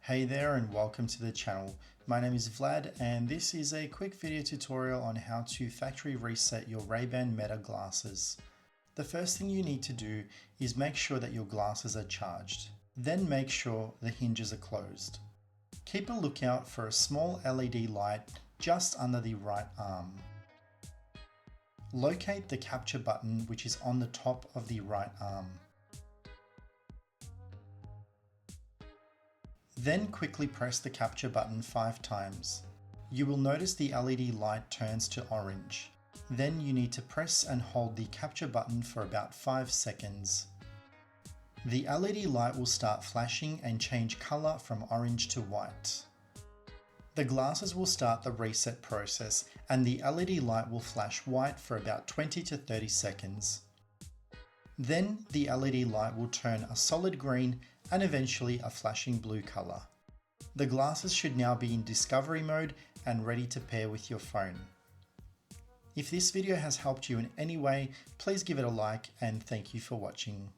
Hey there and welcome to the channel. My name is Vlad and this is a quick video tutorial on how to factory reset your Ray-Ban Meta glasses. The first thing you need to do is make sure that your glasses are charged. Then make sure the hinges are closed. Keep a lookout for a small LED light just under the right arm. Locate the capture button which is on the top of the right arm. Then quickly press the capture button 5 times. You will notice the LED light turns to orange. Then you need to press and hold the capture button for about 5 seconds. The LED light will start flashing and change color from orange to white. The glasses will start the reset process and the LED light will flash white for about 20 to 30 seconds. Then the LED light will turn a solid green and eventually a flashing blue color. The glasses should now be in discovery mode and ready to pair with your phone. If this video has helped you in any way, please give it a like and thank you for watching.